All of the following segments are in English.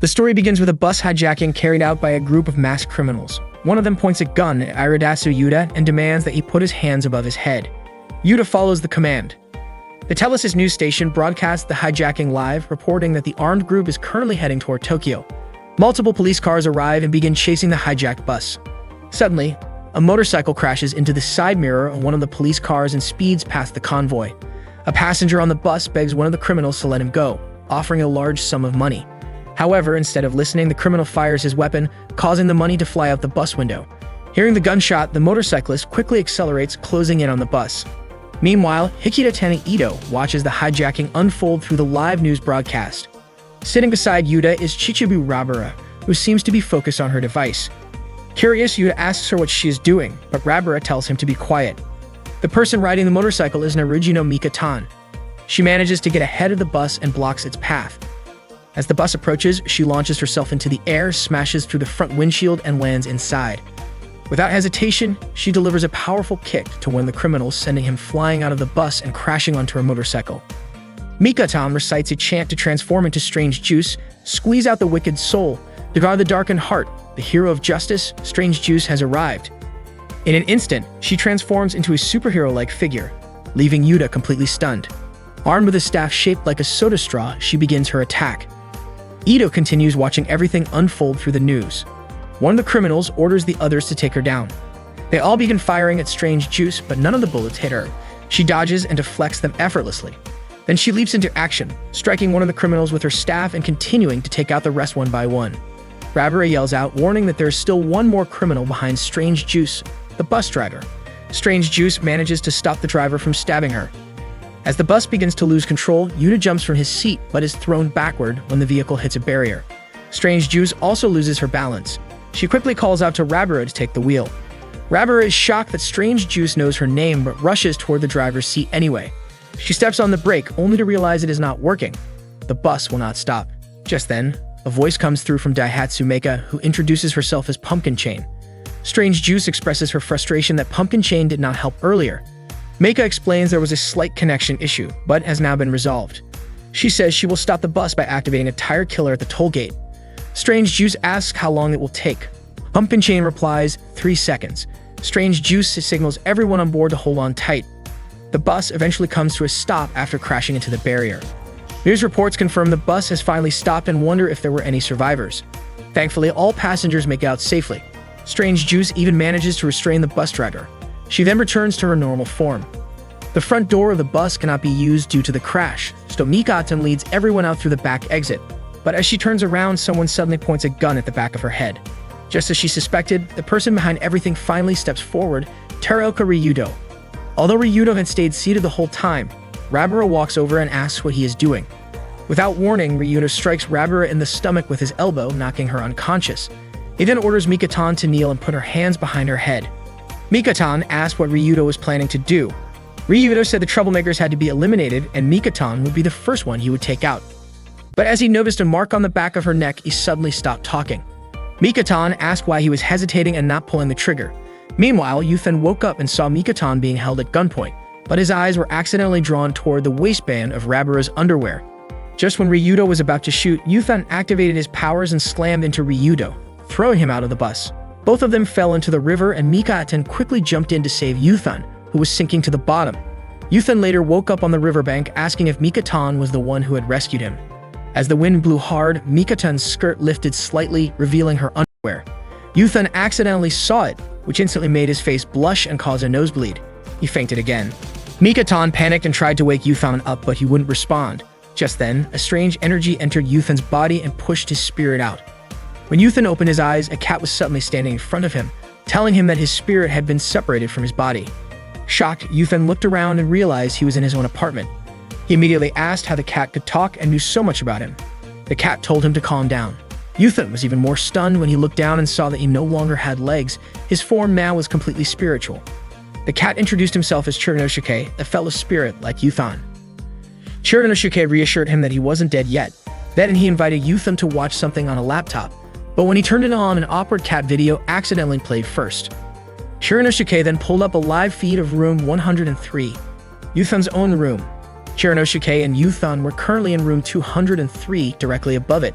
The story begins with a bus hijacking carried out by a group of masked criminals. One of them points a gun at Iridasu Yuta and demands that he put his hands above his head. Yuta follows the command. The Telesis news station broadcasts the hijacking live, reporting that the armed group is currently heading toward Tokyo. Multiple police cars arrive and begin chasing the hijacked bus. Suddenly, a motorcycle crashes into the side mirror of one of the police cars and speeds past the convoy. A passenger on the bus begs one of the criminals to let him go, offering a large sum of money. However, instead of listening, the criminal fires his weapon, causing the money to fly out the bus window. Hearing the gunshot, the motorcyclist quickly accelerates, closing in on the bus. Meanwhile, Hikita Ito watches the hijacking unfold through the live news broadcast. Sitting beside Yuta is Chichibu Rabara, who seems to be focused on her device. Curious, Yuta asks her what she is doing, but Rabara tells him to be quiet. The person riding the motorcycle is Narujino Mikatan. She manages to get ahead of the bus and blocks its path. As the bus approaches, she launches herself into the air, smashes through the front windshield, and lands inside. Without hesitation, she delivers a powerful kick to one of the criminals, sending him flying out of the bus and crashing onto her motorcycle. Mikatan recites a chant to transform into Strange Juice, squeeze out the wicked soul, to guard the darkened heart. The hero of justice, Strange Juice, has arrived. In an instant, she transforms into a superhero-like figure, leaving Yuta completely stunned. Armed with a staff shaped like a soda straw, she begins her attack. Ito continues watching everything unfold through the news. One of the criminals orders the others to take her down. They all begin firing at Strange Juice, but none of the bullets hit her. She dodges and deflects them effortlessly. Then she leaps into action, striking one of the criminals with her staff and continuing to take out the rest one by one. Rabara yells out, warning that there is still one more criminal behind Strange Juice, the bus driver. Strange Juice manages to stop the driver from stabbing her. As the bus begins to lose control, Yuta jumps from his seat but is thrown backward when the vehicle hits a barrier. Strange Juice also loses her balance. She quickly calls out to Rabara to take the wheel. Rabara is shocked that Strange Juice knows her name but rushes toward the driver's seat anyway. She steps on the brake only to realize it is not working. The bus will not stop. Just then, a voice comes through from Daihatsu Meika, who introduces herself as Pumpkin Chain. Strange Juice expresses her frustration that Pumpkin Chain did not help earlier. Meika explains there was a slight connection issue, but has now been resolved. She says she will stop the bus by activating a tire killer at the toll gate. Strange Juice asks how long it will take. Pumpkin Chain replies, 3 seconds. Strange Juice signals everyone on board to hold on tight. The bus eventually comes to a stop after crashing into the barrier. News reports confirm the bus has finally stopped and wonder if there were any survivors. Thankfully, all passengers make it out safely. Strange Juice even manages to restrain the bus driver. She then returns to her normal form. The front door of the bus cannot be used due to the crash, so Mikatan leads everyone out through the back exit. But as she turns around, someone suddenly points a gun at the back of her head. Just as she suspected, the person behind everything finally steps forward, Teruoka Ryudo. Although Ryudo had stayed seated the whole time, Rabara walks over and asks what he is doing. Without warning, Ryudo strikes Rabara in the stomach with his elbow, knocking her unconscious. He then orders Mikatan to kneel and put her hands behind her head. Mikatan asked what Ryudo was planning to do. Ryudo said the troublemakers had to be eliminated and Mikatan would be the first one he would take out. But as he noticed a mark on the back of her neck, he suddenly stopped talking. Mikatan asked why he was hesitating and not pulling the trigger. Meanwhile, Yuthan woke up and saw Mikatan being held at gunpoint, but his eyes were accidentally drawn toward the waistband of Rabara's underwear. Just when Ryudo was about to shoot, Yuthan activated his powers and slammed into Ryudo, throwing him out of the bus. Both of them fell into the river and Mikatan quickly jumped in to save Yuthan, who was sinking to the bottom. Yuthan later woke up on the riverbank asking if Mikatan was the one who had rescued him. As the wind blew hard, Mikatan's skirt lifted slightly, revealing her underwear. Yuthan accidentally saw it, which instantly made his face blush and caused a nosebleed. He fainted again. Mikatan panicked and tried to wake Yuthan up, but he wouldn't respond. Just then, a strange energy entered Yuthan's body and pushed his spirit out. When Yuthan opened his eyes, a cat was suddenly standing in front of him, telling him that his spirit had been separated from his body. Shocked, Yuthan looked around and realized he was in his own apartment. He immediately asked how the cat could talk and knew so much about him. The cat told him to calm down. Yuthan was even more stunned when he looked down and saw that he no longer had legs. His form now was completely spiritual. The cat introduced himself as Chirinosuke, a fellow spirit like Yuthan. Chirinosuke reassured him that he wasn't dead yet. Then he invited Yuthan to watch something on a laptop, but when he turned it on, an awkward cat video accidentally played first. Chirinosuke then pulled up a live feed of room 103, Yuthan's own room. Chirinosuke and Yuthan were currently in room 203, directly above it.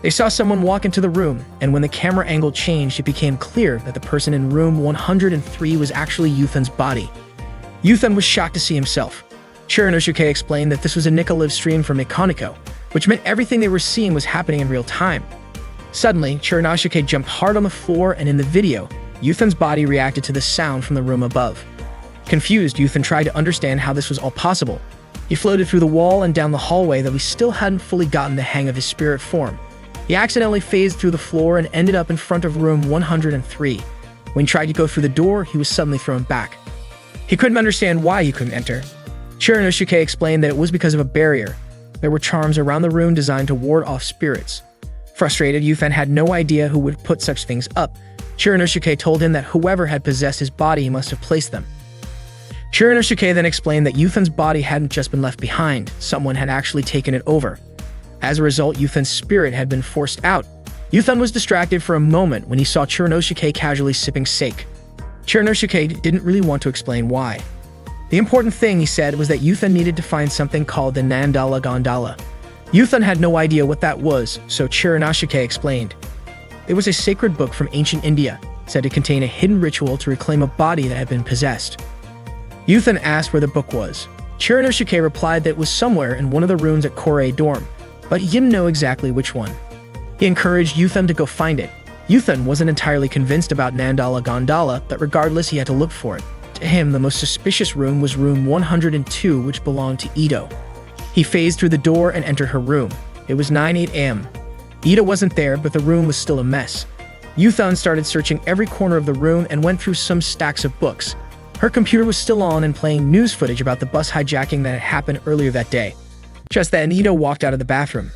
They saw someone walk into the room, and when the camera angle changed, it became clear that the person in room 103 was actually Yuthan's body. Yuthan was shocked to see himself. Chiranosuke explained that this was a Nika live stream from Mekaniko, which meant everything they were seeing was happening in real time. Suddenly, Chiranosuke jumped hard on the floor, and in the video, Yuthan's body reacted to the sound from the room above. Confused, Yuthan tried to understand how this was all possible. He floated through the wall and down the hallway, though he still hadn't fully gotten the hang of his spirit form. He accidentally phased through the floor and ended up in front of room 103. When he tried to go through the door, he was suddenly thrown back. He couldn't understand why he couldn't enter. Chiranosuke explained that it was because of a barrier. There were charms around the room designed to ward off spirits. Frustrated, Yuthan had no idea who would put such things up. Chiranosuke told him that whoever had possessed his body must have placed them. Chiranosuke then explained that Yuthan's body hadn't just been left behind, someone had actually taken it over. As a result, Yuthan's spirit had been forced out. Yuthan was distracted for a moment when he saw Chiranosuke casually sipping sake. Chiranosuke didn't really want to explain why. The important thing, he said, was that Yuthan needed to find something called the Nandala Gondala. Yuthan had no idea what that was, so Chiranosuke explained. It was a sacred book from ancient India, said to contain a hidden ritual to reclaim a body that had been possessed. Yuthan asked where the book was. Chiranosuke replied that it was somewhere in one of the rooms at Korei dorm, but he didn't know exactly which one. He encouraged Yuthan to go find it. Yuthan wasn't entirely convinced about Nandala Gondala, but regardless he had to look for it. To him, the most suspicious room was room 102, which belonged to Ito. He phased through the door and entered her room. It was 9:08 a.m. Ito wasn't there, but the room was still a mess. Yuthan started searching every corner of the room and went through some stacks of books. Her computer was still on and playing news footage about the bus hijacking that had happened earlier that day. Just then, Ito walked out of the bathroom.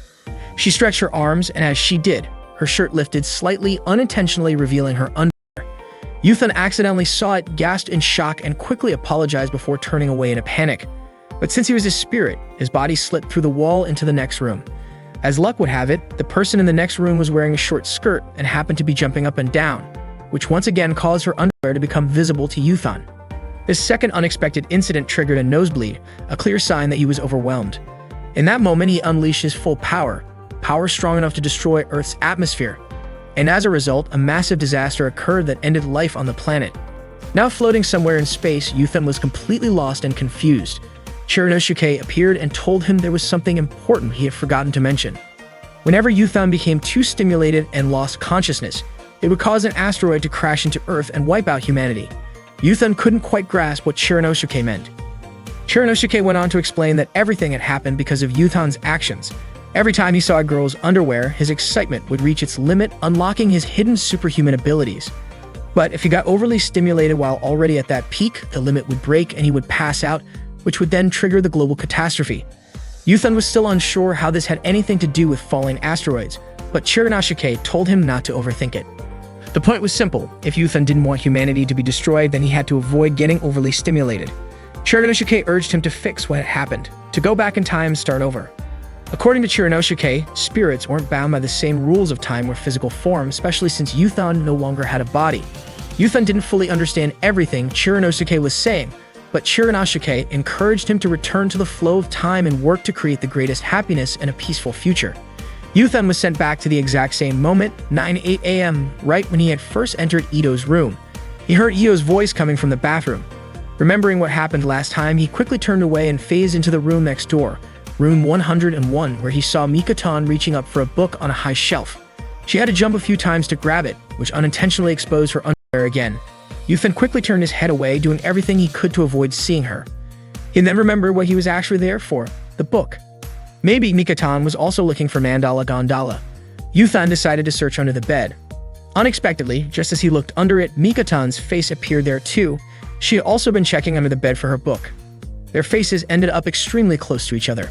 She stretched her arms, and as she did, her shirt lifted slightly, unintentionally revealing her underwear. Yuthan accidentally saw it, gasped in shock, and quickly apologized before turning away in a panic. But since he was a spirit, his body slipped through the wall into the next room. As luck would have it, the person in the next room was wearing a short skirt and happened to be jumping up and down, which once again caused her underwear to become visible to Yuthan. This second unexpected incident triggered a nosebleed, a clear sign that he was overwhelmed. In that moment, he unleashed his full power strong enough to destroy Earth's atmosphere. And as a result, a massive disaster occurred that ended life on the planet. Now floating somewhere in space, Yuthan was completely lost and confused. Chiranosuke appeared and told him there was something important he had forgotten to mention. Whenever Yuthan became too stimulated and lost consciousness, it would cause an asteroid to crash into Earth and wipe out humanity. Yuthan couldn't quite grasp what Chiranosuke meant. Chiranosuke went on to explain that everything had happened because of Yuthan's actions. Every time he saw a girl's underwear, his excitement would reach its limit, unlocking his hidden superhuman abilities. But if he got overly stimulated while already at that peak, the limit would break and he would pass out, which would then trigger the global catastrophe. Yuthan was still unsure how this had anything to do with falling asteroids, but Chiranosuke told him not to overthink it. The point was simple. If Yuthan didn't want humanity to be destroyed, then he had to avoid getting overly stimulated. Chiranosuke urged him to fix what had happened, to go back in time and start over. According to Chiranosuke, spirits weren't bound by the same rules of time or physical form, especially since Yuthan no longer had a body. Yuthan didn't fully understand everything Chiranosuke was saying, but Chiranosuke encouraged him to return to the flow of time and work to create the greatest happiness and a peaceful future. Yuthan was sent back to the exact same moment, 9:08 a.m., right when he had first entered Ito's room. He heard Ito's voice coming from the bathroom. Remembering what happened last time, he quickly turned away and phased into the room next door, room 101, where he saw Mikatan reaching up for a book on a high shelf. She had to jump a few times to grab it, which unintentionally exposed her underwear again. Yuthan quickly turned his head away, doing everything he could to avoid seeing her. He then remembered what he was actually there for, the book. Maybe Mikatan was also looking for Nandala Gondala. Yuthan decided to search under the bed. Unexpectedly, just as he looked under it, Mikatan's face appeared there too. She had also been checking under the bed for her book. Their faces ended up extremely close to each other.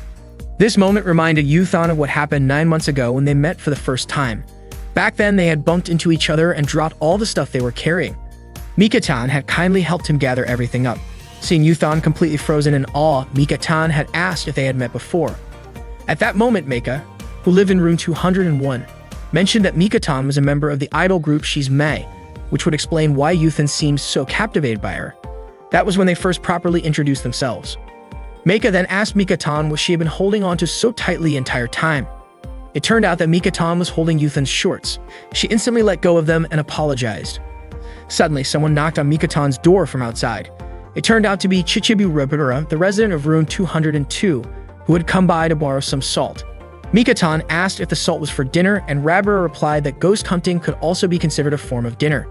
This moment reminded Yuthan of what happened 9 months ago when they met for the first time. Back then, they had bumped into each other and dropped all the stuff they were carrying. Mikatan had kindly helped him gather everything up. Seeing Yuthan completely frozen in awe, Mikatan had asked if they had met before. At that moment, Meika, who lived in room 201, mentioned that Mikatan was a member of the idol group She's May, which would explain why Yuthan seemed so captivated by her. That was when they first properly introduced themselves. Meika then asked Mikatan what she had been holding on to so tightly the entire time. It turned out that Mika-tan was holding Yuthan's shorts. She instantly let go of them and apologized. Suddenly, someone knocked on Mika-tan's door from outside. It turned out to be Chichibu Rabura, the resident of room 202, who had come by to borrow some salt. Mika-tan asked if the salt was for dinner, and Rabura replied that ghost hunting could also be considered a form of dinner.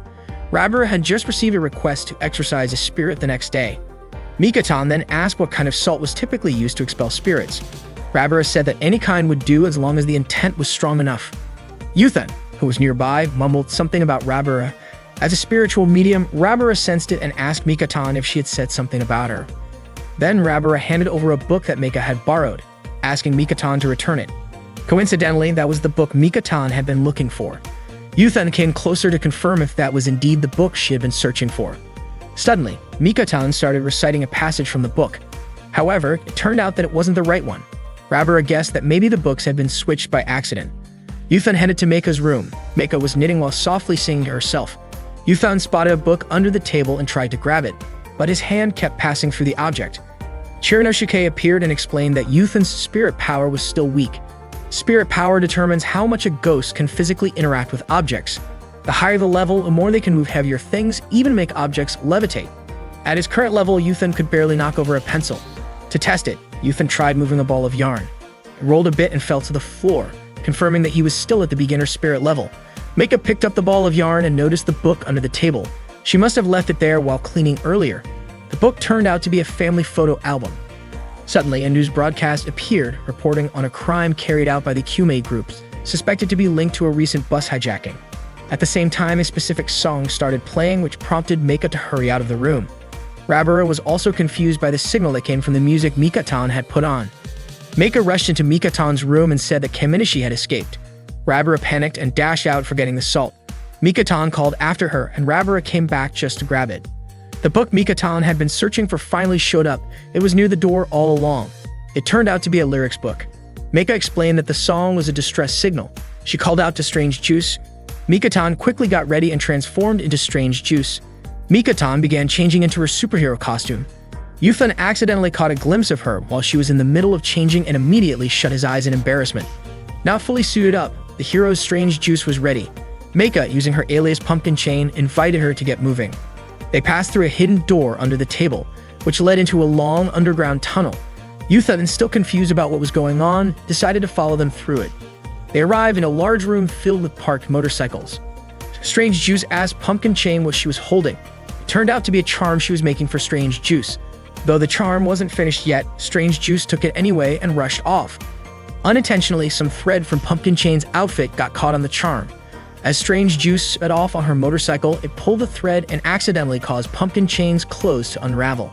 Rabura had just received a request to exorcise a spirit the next day. Mika-tan then asked what kind of salt was typically used to expel spirits. Rabura said that any kind would do as long as the intent was strong enough. Yuthan, who was nearby, mumbled something about Rabura. As a spiritual medium, Rabura sensed it and asked Mika-tan if she had said something about her. Then Rabura handed over a book that Mika had borrowed, asking Mika-tan to return it. Coincidentally, that was the book Mika-tan had been looking for. Yuthan came closer to confirm if that was indeed the book she had been searching for. Suddenly, Mika-tan started reciting a passage from the book. However, it turned out that it wasn't the right one. Rabura guessed that maybe the books had been switched by accident. Yuthan headed to Meika's room. Meika was knitting while softly singing to herself. Yuthan spotted a book under the table and tried to grab it, but his hand kept passing through the object. Chirinosuke appeared and explained that Yuthan's spirit power was still weak. Spirit power determines how much a ghost can physically interact with objects. The higher the level, the more they can move heavier things, even make objects levitate. At his current level, Yuthan could barely knock over a pencil. To test it, Yuthan tried moving a ball of yarn. It rolled a bit and fell to the floor, confirming that he was still at the beginner spirit level. Meika picked up the ball of yarn and noticed the book under the table. She must have left it there while cleaning earlier. The book turned out to be a family photo album. Suddenly, a news broadcast appeared, reporting on a crime carried out by the Kyumei groups, suspected to be linked to a recent bus hijacking. At the same time, a specific song started playing, which prompted Meika to hurry out of the room. Rabura was also confused by the signal that came from the music Mika-tan had put on. Meika rushed into Mika-tan's room and said that Kaminishi had escaped. Rabura panicked and dashed out, forgetting the salt. Mika-tan called after her, and Rabura came back just to grab it. The book Mika-tan had been searching for finally showed up. It was near the door all along. It turned out to be a lyrics book. Meika explained that the song was a distress signal. She called out to Strange Juice. Mika-tan quickly got ready and transformed into Strange Juice. Mika-tan began changing into her superhero costume. Yuthan accidentally caught a glimpse of her while she was in the middle of changing and immediately shut his eyes in embarrassment. Now fully suited up, the hero's Strange Juice was ready. Meika, using her alias Pumpkin Chain, invited her to get moving. They passed through a hidden door under the table, which led into a long underground tunnel. Yuthan, still confused about what was going on, decided to follow them through it. They arrived in a large room filled with parked motorcycles. Strange Juice asked Pumpkin Chain what she was holding. It turned out to be a charm she was making for Strange Juice. Though the charm wasn't finished yet, Strange Juice took it anyway and rushed off. Unintentionally, some thread from Pumpkin Chain's outfit got caught on the charm. As Strange Juice sped off on her motorcycle, it pulled the thread and accidentally caused Pumpkin Chain's clothes to unravel.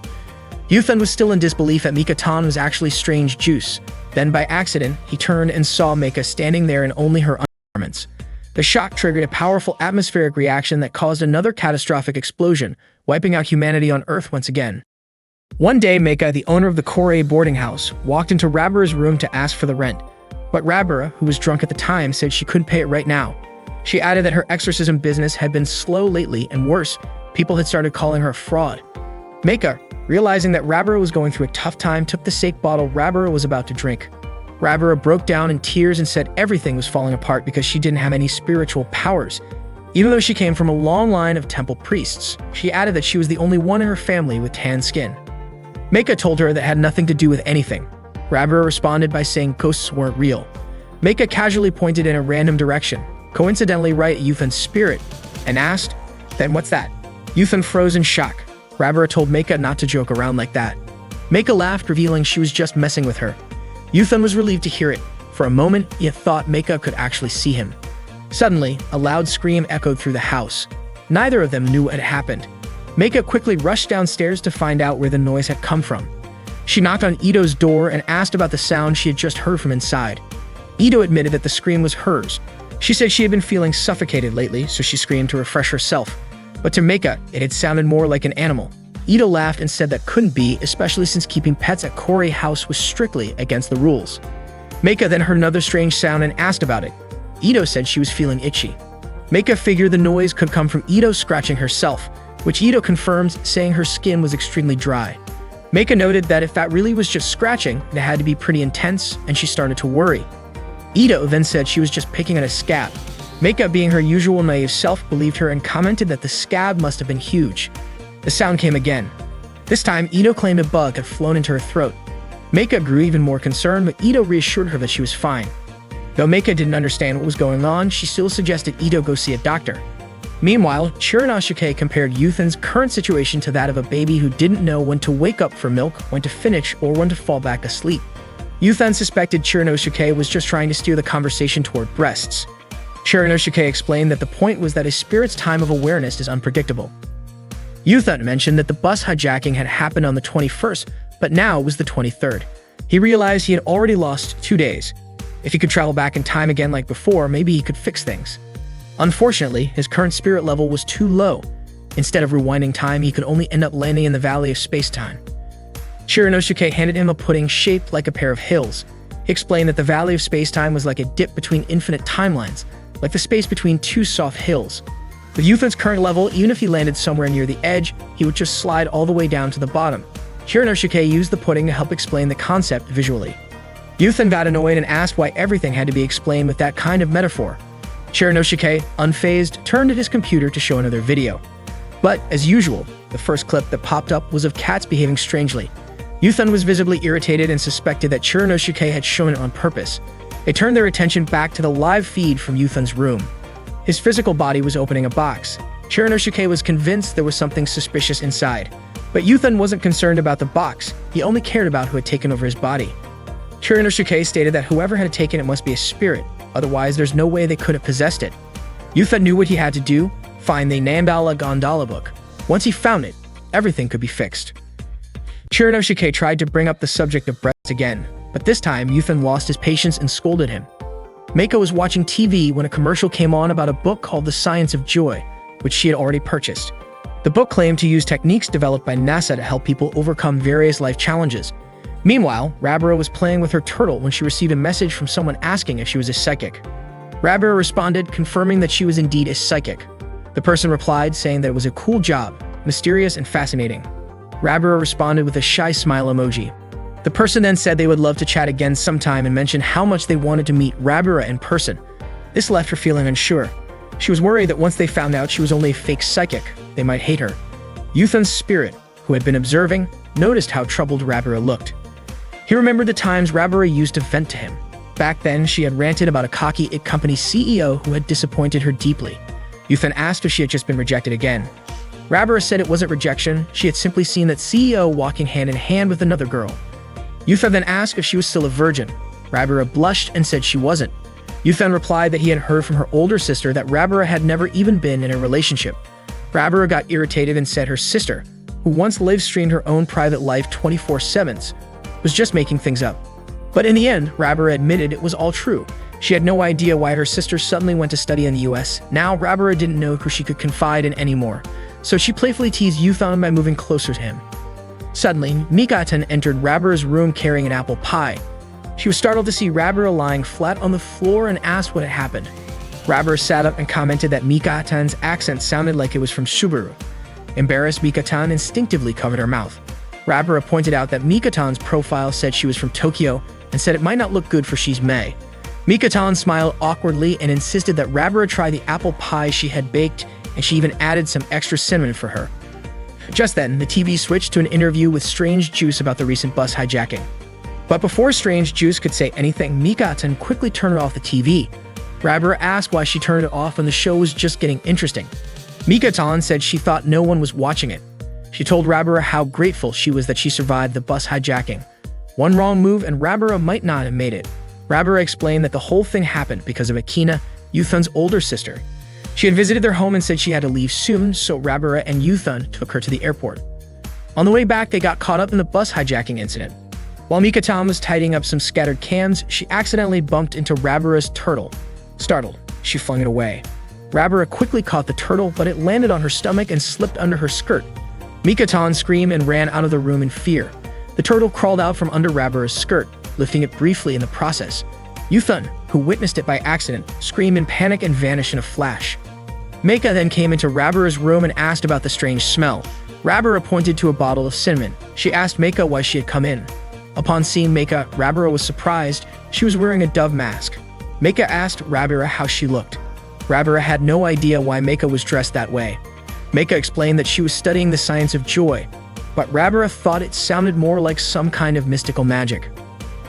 Yuthan was still in disbelief that Mika-tan was actually Strange Juice. Then, by accident, he turned and saw Meika standing there in only her undergarments. The shock triggered a powerful atmospheric reaction that caused another catastrophic explosion, wiping out humanity on Earth once again. One day, Meika, the owner of the Korei boarding house, walked into Rabura's room to ask for the rent. But Rabura, who was drunk at the time, said she couldn't pay it right now. She added that her exorcism business had been slow lately, and worse, people had started calling her a fraud. Meika, realizing that Rabura was going through a tough time, took the sake bottle Rabura was about to drink. Rabura broke down in tears and said everything was falling apart because she didn't have any spiritual powers. Even though she came from a long line of temple priests, she added that she was the only one in her family with tan skin. Meika told her that had nothing to do with anything. Rabura responded by saying ghosts weren't real. Meika casually pointed in a random direction, coincidentally right at Yuthan's spirit, and asked, "Then what's that?" Yuthan froze in shock. Rabura told Meika not to joke around like that. Meika laughed, revealing she was just messing with her. Yuthan was relieved to hear it. For a moment, he had thought Meika could actually see him. Suddenly, a loud scream echoed through the house. Neither of them knew what had happened. Meika quickly rushed downstairs to find out where the noise had come from. She knocked on Ito's door and asked about the sound she had just heard from inside. Ito admitted that the scream was hers. She said she had been feeling suffocated lately, so she screamed to refresh herself. But to Meika, it had sounded more like an animal. Ito laughed and said that couldn't be, especially since keeping pets at Korei House was strictly against the rules. Meika then heard another strange sound and asked about it. Ito said she was feeling itchy. Meika figured the noise could come from Ito scratching herself, which Ito confirmed, saying her skin was extremely dry. Meika noted that if that really was just scratching, it had to be pretty intense, and she started to worry. Ito then said she was just picking at a scab. Meika, being her usual naive self, believed her and commented that the scab must have been huge. The sound came again. This time, Ito claimed a bug had flown into her throat. Meika grew even more concerned, but Ito reassured her that she was fine. Though Meika didn't understand what was going on, she still suggested Ito go see a doctor. Meanwhile, Chiranosuke compared Yuthan's current situation to that of a baby who didn't know when to wake up for milk, when to finish, or when to fall back asleep. Yuthan suspected Chiranosuke was just trying to steer the conversation toward breasts. Chiranosuke explained that the point was that a spirit's time of awareness is unpredictable. Yuthan mentioned that the bus hijacking had happened on the 21st, but now it was the 23rd. He realized he had already lost 2 days. If he could travel back in time again like before, maybe he could fix things. Unfortunately, his current spirit level was too low. Instead of rewinding time, he could only end up landing in the Valley of Space-Time. Chiranosuke handed him a pudding shaped like a pair of hills. He explained that the Valley of Space-Time was like a dip between infinite timelines, like the space between two soft hills. With Yuthan's current level, even if he landed somewhere near the edge, he would just slide all the way down to the bottom. Chiranosuke used the pudding to help explain the concept visually. Yuthan got annoyed and asked why everything had to be explained with that kind of metaphor. Chiranosuke, unfazed, turned to his computer to show another video. But, as usual, the first clip that popped up was of cats behaving strangely. Yuthan was visibly irritated and suspected that Chiranosuke had shown it on purpose. They turned their attention back to the live feed from Yuthan's room. His physical body was opening a box. Chiranosuke was convinced there was something suspicious inside. But Yuthan wasn't concerned about the box, he only cared about who had taken over his body. Chiranosuke stated that whoever had taken it must be a spirit, otherwise there's no way they could have possessed it. Yuthan knew what he had to do, find the Nambala Gondola book. Once he found it, everything could be fixed. Chiranosuke tried to bring up the subject of breasts again, but this time Yuthan lost his patience and scolded him. Meiko was watching TV when a commercial came on about a book called The Science of Joy, which she had already purchased. The book claimed to use techniques developed by NASA to help people overcome various life challenges. Meanwhile, Rabara was playing with her turtle when she received a message from someone asking if she was a psychic. Rabara responded, confirming that she was indeed a psychic. The person replied, saying that it was a cool job, mysterious and fascinating. Rabara responded with a shy smile emoji. The person then said they would love to chat again sometime and mentioned how much they wanted to meet Rabara in person. This left her feeling unsure. She was worried that once they found out she was only a fake psychic, they might hate her. Yuthan's spirit, who had been observing, noticed how troubled Rabara looked. He remembered the times Rabara used to vent to him. Back then, she had ranted about a cocky IT company CEO who had disappointed her deeply. Yuthan asked if she had just been rejected again. Rabara said it wasn't rejection, she had simply seen that CEO walking hand in hand with another girl. Yuthan then asked if she was still a virgin. Rabara blushed and said she wasn't. Yuthan replied that he had heard from her older sister that Rabara had never even been in a relationship. Rabara got irritated and said her sister, who once live-streamed her own private life 24/7, was just making things up. But in the end, Rabara admitted it was all true. She had no idea why her sister suddenly went to study in the US. Now, Rabara didn't know who she could confide in anymore, so she playfully teased Yuthan by moving closer to him. Suddenly, Mikatan entered Rabara's room carrying an apple pie. She was startled to see Rabara lying flat on the floor and asked what had happened. Rabara sat up and commented that Mikatan's accent sounded like it was from Subaru. Embarrassed, Mikatan instinctively covered her mouth. Rabara pointed out that Mikatan's profile said she was from Tokyo and said it might not look good for she's May. Mikatan smiled awkwardly and insisted that Rabara try the apple pie she had baked, and she even added some extra cinnamon for her. Just then, the TV switched to an interview with Strange Juice about the recent bus hijacking. But before Strange Juice could say anything, Mikatan quickly turned off the TV. Rabara asked why she turned it off when the show was just getting interesting. Mikatan said she thought no one was watching it. She told Rabara how grateful she was that she survived the bus hijacking. One wrong move and Rabara might not have made it. Rabara explained that the whole thing happened because of Akina, Yuthan's older sister. She had visited their home and said she had to leave soon, so Rabara and Yuthan took her to the airport. On the way back, they got caught up in the bus hijacking incident. While Mikatan was tidying up some scattered cans, she accidentally bumped into Rabara's turtle. Startled, she flung it away. Rabara quickly caught the turtle, but it landed on her stomach and slipped under her skirt. Mikatan screamed and ran out of the room in fear. The turtle crawled out from under Rabara's skirt, lifting it briefly in the process. Yuthan, who witnessed it by accident, screamed in panic and vanished in a flash. Meika then came into Rabara's room and asked about the strange smell. Rabara pointed to a bottle of cinnamon. She asked Meika why she had come in. Upon seeing Meika, Rabara was surprised. She was wearing a dove mask. Meika asked Rabira how she looked. Rabira had no idea why Meika was dressed that way. Meika explained that she was studying the science of joy, but Rabira thought it sounded more like some kind of mystical magic.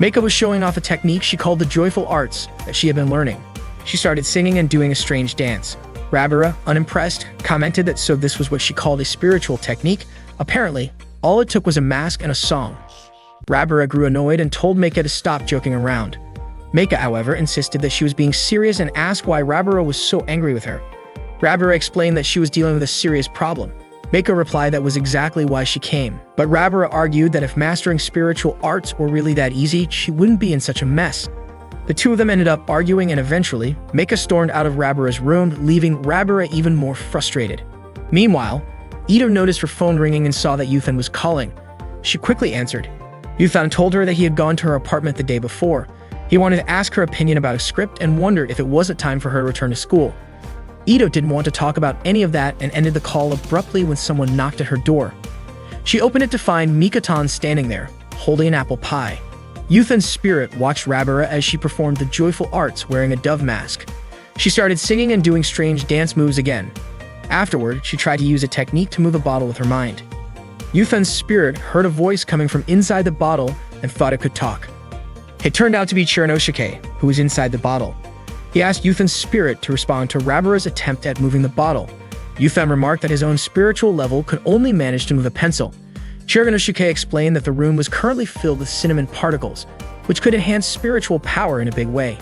Meika was showing off a technique she called the joyful arts that she had been learning. She started singing and doing a strange dance. Rabira, unimpressed, commented that so this was what she called a spiritual technique. Apparently, all it took was a mask and a song. Rabira grew annoyed and told Meika to stop joking around. Meika, however, insisted that she was being serious and asked why Rabira was so angry with her. Rabira explained that she was dealing with a serious problem. Meika replied that was exactly why she came, but Rabira argued that if mastering spiritual arts were really that easy, she wouldn't be in such a mess. The two of them ended up arguing, and eventually, Meika stormed out of Rabira's room, leaving Rabira even more frustrated. Meanwhile, Ito noticed her phone ringing and saw that Yuthan was calling. She quickly answered. Yuthan told her that he had gone to her apartment the day before. He wanted to ask her opinion about a script and wondered if it wasn't time for her to return to school. Ito didn't want to talk about any of that and ended the call abruptly when someone knocked at her door. She opened it to find Mikatan standing there, holding an apple pie. Yuthan's spirit watched Rabira as she performed the joyful arts wearing a dove mask. She started singing and doing strange dance moves again. Afterward, she tried to use a technique to move a bottle with her mind. Yuthan's spirit heard a voice coming from inside the bottle and thought it could talk. It turned out to be Chiranosuke, who was inside the bottle. He asked Yuthan's spirit to respond to Rabira's attempt at moving the bottle. Yuthan remarked that his own spiritual level could only manage to move a pencil. Chiranosuke explained that the room was currently filled with cinnamon particles, which could enhance spiritual power in a big way.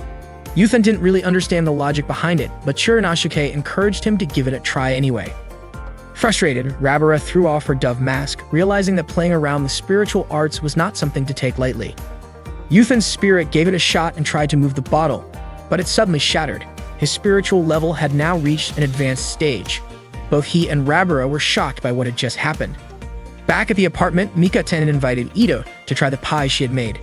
Yuthan didn't really understand the logic behind it, but Chiranosuke encouraged him to give it a try anyway. Frustrated, Rabira threw off her dove mask, realizing that playing around the spiritual arts was not something to take lightly. Yuthan's spirit gave it a shot and tried to move the bottle, but it suddenly shattered. His spiritual level had now reached an advanced stage. Both he and Rabira were shocked by what had just happened. Back at the apartment, Mikatan invited Ito to try the pie she had made.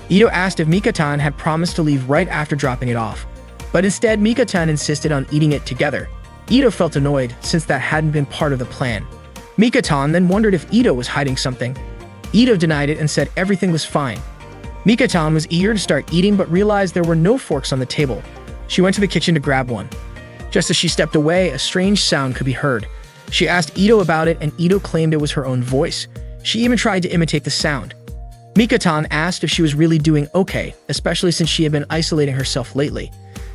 Ito asked if Mikatan had promised to leave right after dropping it off, but instead Mikatan insisted on eating it together. Ito felt annoyed since that hadn't been part of the plan. Mikatan then wondered if Ito was hiding something. Ito denied it and said everything was fine. Mikatan was eager to start eating but realized there were no forks on the table. She went to the kitchen to grab one. Just as she stepped away, a strange sound could be heard. She asked Ito about it and Ito claimed it was her own voice. She even tried to imitate the sound. Mikatan asked if she was really doing okay, especially since she had been isolating herself lately.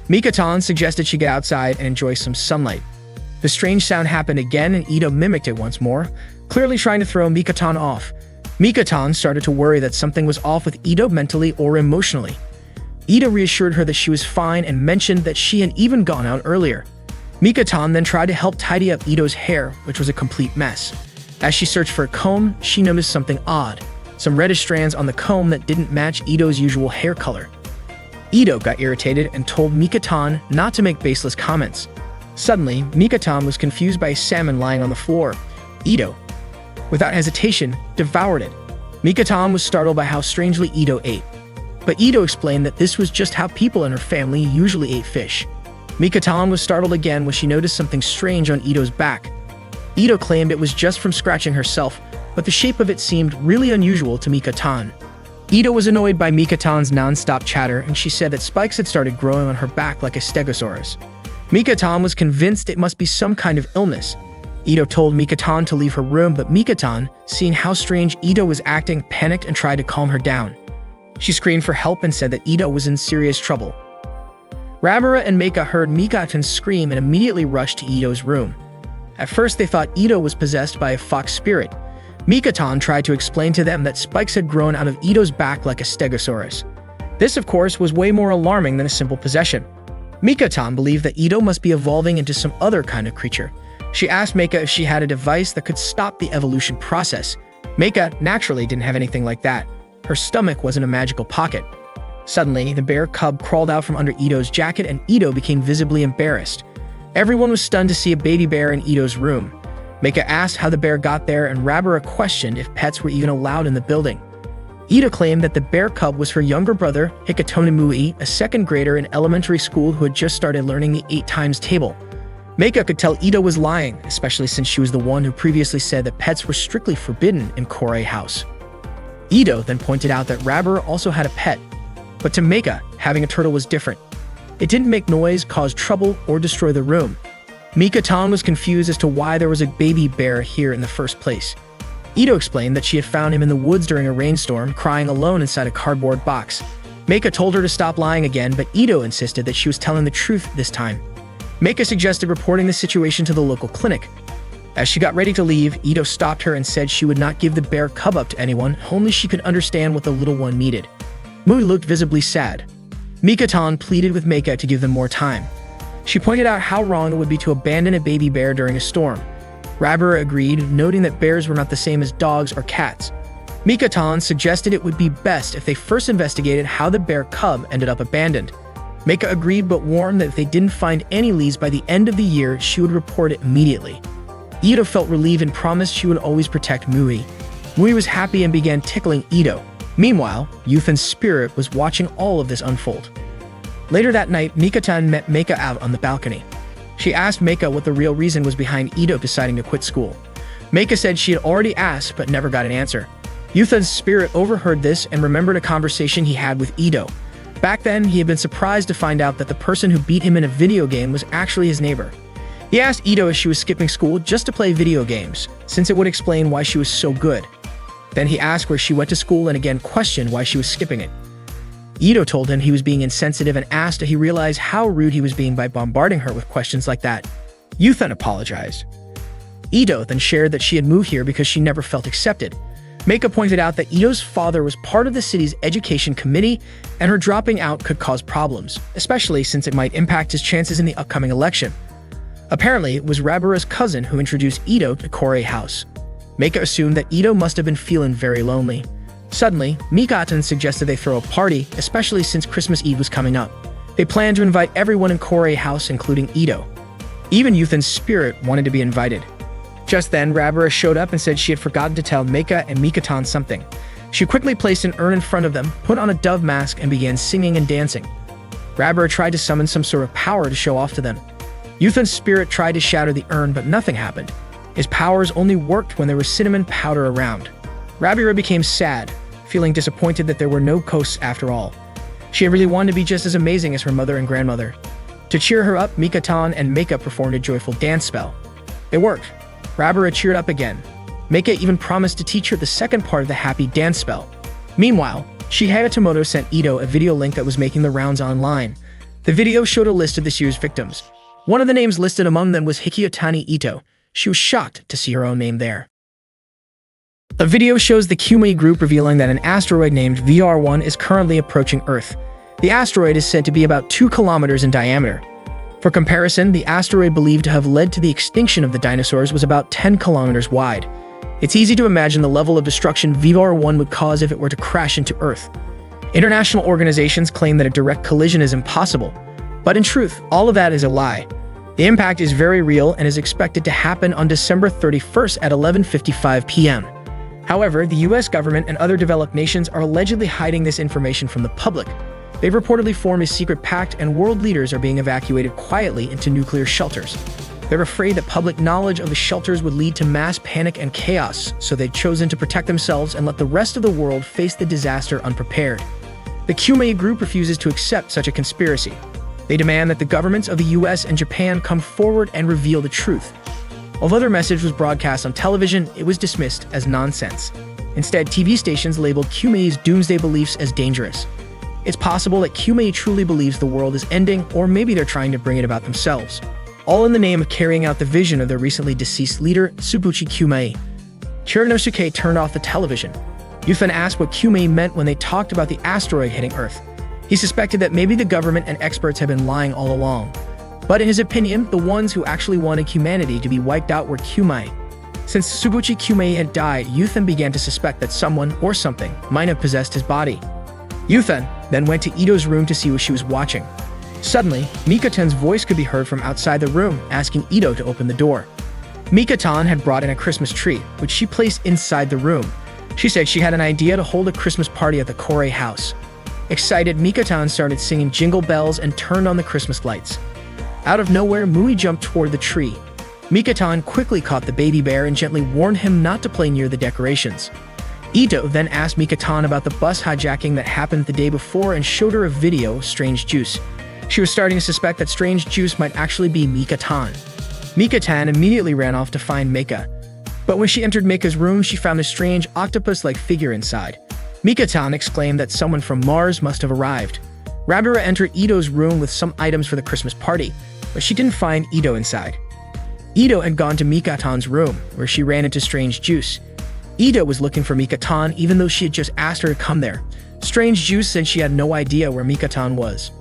Mikatan suggested she get outside and enjoy some sunlight. The strange sound happened again and Ito mimicked it once more, clearly trying to throw Mikatan off. Mikatan started to worry that something was off with Ito mentally or emotionally. Ito reassured her that she was fine and mentioned that she had even gone out earlier. Mikatan then tried to help tidy up Ito's hair, which was a complete mess. As she searched for a comb, she noticed something odd, some reddish strands on the comb that didn't match Ito's usual hair color. Ito got irritated and told Mikatan not to make baseless comments. Suddenly, Mikatan was confused by a salmon lying on the floor. Ito, without hesitation, devoured it. Mikatan was startled by how strangely Ito ate. But Ito explained that this was just how people in her family usually ate fish. Mikatan was startled again when she noticed something strange on Ito's back. Ito claimed it was just from scratching herself, but the shape of it seemed really unusual to Mikatan. Ito was annoyed by Mikatan's non-stop chatter and she said that spikes had started growing on her back like a stegosaurus. Mikatan was convinced it must be some kind of illness. Ito told Mikatan to leave her room, but Mikatan, seeing how strange Ito was acting, panicked and tried to calm her down. She screamed for help and said that Ito was in serious trouble. Rabira and Meika heard Mikatan scream and immediately rushed to Ito's room. At first they thought Ito was possessed by a fox spirit. Mikatan tried to explain to them that spikes had grown out of Ito's back like a stegosaurus. This, of course, was way more alarming than a simple possession. Mikatan believed that Ito must be evolving into some other kind of creature. She asked Meika if she had a device that could stop the evolution process. Meika naturally didn't have anything like that. Her stomach was in a magical pocket. Suddenly, the bear cub crawled out from under Ito's jacket and Ito became visibly embarrassed. Everyone was stunned to see a baby bear in Ito's room. Meika asked how the bear got there and Rabira questioned if pets were even allowed in the building. Ito claimed that the bear cub was her younger brother, Hikatomi Mui, a second grader in elementary school who had just started learning the 8 times table. Meika could tell Ito was lying, especially since she was the one who previously said that pets were strictly forbidden in Korei House. Ito then pointed out that Rabira also had a pet, but to Meika, having a turtle was different. It didn't make noise, cause trouble, or destroy the room. Mika-tan was confused as to why there was a baby bear here in the first place. Ito explained that she had found him in the woods during a rainstorm, crying alone inside a cardboard box. Meika told her to stop lying again, but Ito insisted that she was telling the truth this time. Meika suggested reporting the situation to the local clinic. As she got ready to leave, Ito stopped her and said she would not give the bear cub up to anyone, only she could understand what the little one needed. Mui looked visibly sad. Mika-tan pleaded with Meika to give them more time. She pointed out how wrong it would be to abandon a baby bear during a storm. Rabura agreed, noting that bears were not the same as dogs or cats. Mika-tan suggested it would be best if they first investigated how the bear cub ended up abandoned. Meika agreed but warned that if they didn't find any leads by the end of the year, she would report it immediately. Ito felt relieved and promised she would always protect Mui. Mui was happy and began tickling Ito. Meanwhile, Yuthan's spirit was watching all of this unfold. Later that night, Mika-tan met Meika out on the balcony. She asked Meika what the real reason was behind Ito deciding to quit school. Meika said she had already asked but never got an answer. Yuthan's spirit overheard this and remembered a conversation he had with Ito. Back then, he had been surprised to find out that the person who beat him in a video game was actually his neighbor. He asked Ito if she was skipping school just to play video games, since it would explain why she was so good. Then he asked where she went to school and again questioned why she was skipping it. Ito told him he was being insensitive and asked if he realized how rude he was being by bombarding her with questions like that. Yuthan apologized. Ito then shared that she had moved here because she never felt accepted. Meika pointed out that Ito's father was part of the city's education committee, and her dropping out could cause problems, especially since it might impact his chances in the upcoming election. Apparently, it was Rabura's cousin who introduced Ito to Korei House. Meika assumed that Ito must have been feeling very lonely. Suddenly, Mika-tan suggested they throw a party, especially since Christmas Eve was coming up. They planned to invite everyone in Korei House, including Ito. Even Yuthan's spirit wanted to be invited. Just then, Rabura showed up and said she had forgotten to tell Meika and Mika-tan something. She quickly placed an urn in front of them, put on a dove mask, and began singing and dancing. Rabura tried to summon some sort of power to show off to them. Yuthan's spirit tried to shatter the urn, but nothing happened. His powers only worked when there was cinnamon powder around. Rabura became sad, feeling disappointed that there were no ghosts after all. She had really wanted to be just as amazing as her mother and grandmother. To cheer her up, Mika-tan and Meika performed a joyful dance spell. It worked. Rabura cheered up again. Meika even promised to teach her the second part of the happy dance spell. Meanwhile, Shihaya Tomoto sent Ito a video link that was making the rounds online. The video showed a list of this year's victims. One of the names listed among them was Hikiyotani Ito. She was shocked to see her own name there. A video shows the Kumei group revealing that an asteroid named VR1 is currently approaching Earth. The asteroid is said to be about 2 kilometers in diameter. For comparison, the asteroid believed to have led to the extinction of the dinosaurs was about 10 kilometers wide. It's easy to imagine the level of destruction VR1 would cause if it were to crash into Earth. International organizations claim that a direct collision is impossible, but in truth, all of that is a lie. The impact is very real and is expected to happen on December 31st at 11:55 p.m. However, the US government and other developed nations are allegedly hiding this information from the public. They've reportedly formed a secret pact, and world leaders are being evacuated quietly into nuclear shelters. They're afraid that public knowledge of the shelters would lead to mass panic and chaos, so they've chosen to protect themselves and let the rest of the world face the disaster unprepared. The Kumei group refuses to accept such a conspiracy. They demand that the governments of the US and Japan come forward and reveal the truth. Although their message was broadcast on television, it was dismissed as nonsense. Instead, TV stations labeled Kumei's doomsday beliefs as dangerous. It's possible that Kumei truly believes the world is ending, or maybe they're trying to bring it about themselves. All in the name of carrying out the vision of their recently deceased leader, Tsubuchi Kumei. Chirinosuke turned off the television. Yuthan asked what Kumei meant when they talked about the asteroid hitting Earth. He suspected that maybe the government and experts had been lying all along. But in his opinion, the ones who actually wanted humanity to be wiped out were Kumei. Since Tsubuchi Kumei had died, Yuthan began to suspect that someone or something might have possessed his body. Yuthan then went to Ito's room to see what she was watching. Suddenly, Mika-tan's voice could be heard from outside the room, asking Ito to open the door. Mika-tan had brought in a Christmas tree, which she placed inside the room. She said she had an idea to hold a Christmas party at the Korei house. Excited, Mika-tan started singing jingle bells and turned on the Christmas lights. Out of nowhere, Mui jumped toward the tree. Mika-tan quickly caught the baby bear and gently warned him not to play near the decorations. Ito then asked Mika-tan about the bus hijacking that happened the day before and showed her a video of strange juice. She was starting to suspect that strange juice might actually be Mika-tan. Mika-tan immediately ran off to find Meika. But when she entered Meika's room, she found a strange octopus-like figure inside. Mika-tan exclaimed that someone from Mars must have arrived. Rabura entered Ito's room with some items for the Christmas party, but she didn't find Ito inside. Ito had gone to Mika-tan's room, where she ran into Strange Juice. Ito was looking for Mika-tan even though she had just asked her to come there. Strange Juice said she had no idea where Mika-tan was.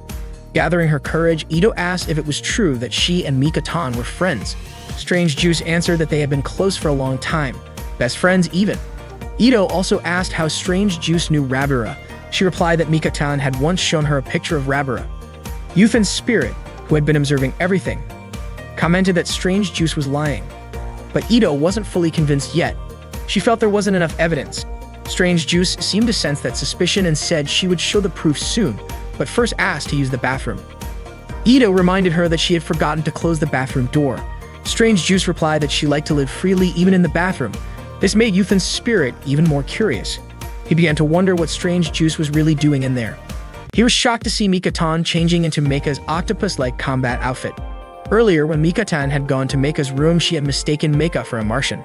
Gathering her courage, Ito asked if it was true that she and Mika-tan were friends. Strange Juice answered that they had been close for a long time, best friends even. Ito also asked how Strange Juice knew Rabura. She replied that Mika-tan had once shown her a picture of Rabura. Yuthan's spirit, who had been observing everything, commented that Strange Juice was lying. But Ito wasn't fully convinced yet. She felt there wasn't enough evidence. Strange Juice seemed to sense that suspicion and said she would show the proof soon, but first asked to use the bathroom. Ito reminded her that she had forgotten to close the bathroom door. Strange Juice replied that she liked to live freely even in the bathroom. This made Yuthan's spirit even more curious. He began to wonder what Strange Juice was really doing in there. He was shocked to see Mika-tan changing into Meika's octopus-like combat outfit. Earlier, when Mika-tan had gone to Meika's room, she had mistaken Meika for a Martian.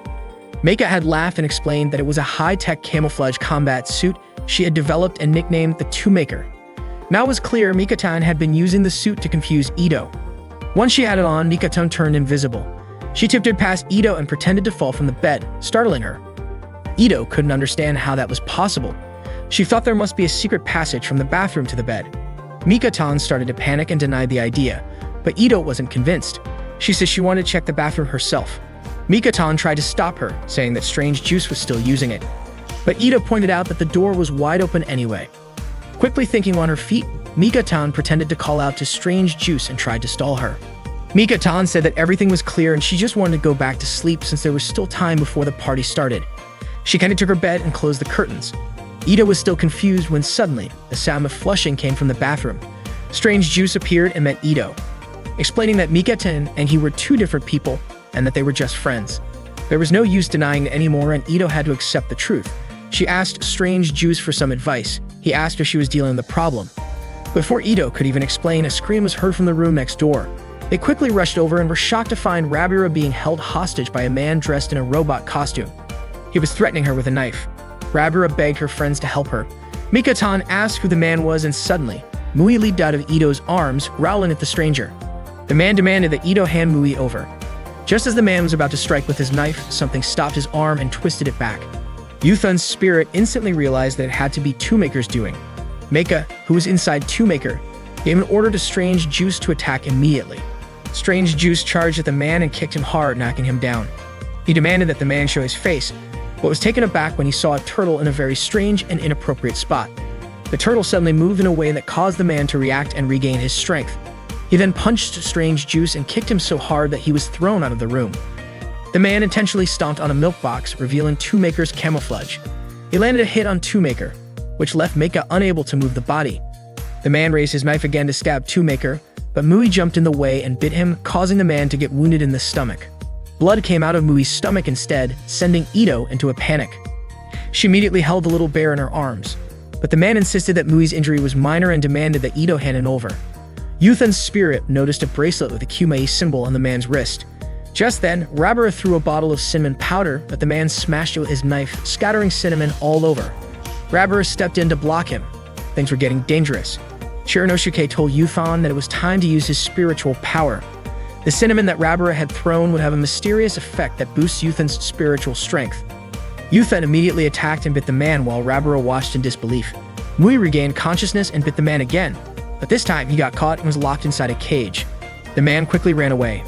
Meika had laughed and explained that it was a high-tech camouflage combat suit she had developed and nicknamed the Two-Maker. Now it was clear Mika-tan had been using the suit to confuse Ito. Once she had it on, Mika-tan turned invisible. She tiptoed past Ito and pretended to fall from the bed, startling her. Ito couldn't understand how that was possible. She thought there must be a secret passage from the bathroom to the bed. Mika-tan started to panic and denied the idea, but Ito wasn't convinced. She said she wanted to check the bathroom herself. Mika-tan tried to stop her, saying that Strange Juice was still using it. But Ito pointed out that the door was wide open anyway. Quickly thinking on her feet, Mika-tan pretended to call out to Strange Juice and tried to stall her. Mika-tan said that everything was clear and she just wanted to go back to sleep since there was still time before the party started. She kindly took her bed and closed the curtains. Ito was still confused when suddenly, the sound of flushing came from the bathroom. Strange Juice appeared and met Ito, explaining that Mika-tan and he were two different people and that they were just friends. There was no use denying it anymore and Ito had to accept the truth. She asked Strange Juice for some advice. He asked if she was dealing with the problem. Before Ito could even explain, a scream was heard from the room next door. They quickly rushed over and were shocked to find Rabura being held hostage by a man dressed in a robot costume. He was threatening her with a knife. Rabura begged her friends to help her. Mika-tan asked who the man was and suddenly, Mui leaped out of Ito's arms, growling at the stranger. The man demanded that Ito hand Mui over. Just as the man was about to strike with his knife, something stopped his arm and twisted it back. Yuthan's spirit instantly realized that it had to be Two-Maker's doing. Meika, who was inside Two-Maker, gave an order to Strange Juice to attack immediately. Strange Juice charged at the man and kicked him hard, knocking him down. He demanded that the man show his face, but was taken aback when he saw a turtle in a very strange and inappropriate spot. The turtle suddenly moved in a way that caused the man to react and regain his strength. He then punched Strange Juice and kicked him so hard that he was thrown out of the room. The man intentionally stomped on a milk box, revealing Two-Maker's camouflage. He landed a hit on Two-Maker, which left Meika unable to move the body. The man raised his knife again to stab Two-Maker, but Mui jumped in the way and bit him, causing the man to get wounded in the stomach. Blood came out of Mui's stomach instead, sending Ito into a panic. She immediately held the little bear in her arms, but the man insisted that Mui's injury was minor and demanded that Ito hand it over. Yuthan's spirit noticed a bracelet with a Kumei symbol on the man's wrist. Just then, Rabura threw a bottle of cinnamon powder, but the man smashed it with his knife, scattering cinnamon all over. Rabura stepped in to block him. Things were getting dangerous. Chirinosuke told Yuthan that it was time to use his spiritual power. The cinnamon that Rabura had thrown would have a mysterious effect that boosts Yuthan's spiritual strength. Yuthan immediately attacked and bit the man while Rabura watched in disbelief. Mui regained consciousness and bit the man again, but this time he got caught and was locked inside a cage. The man quickly ran away.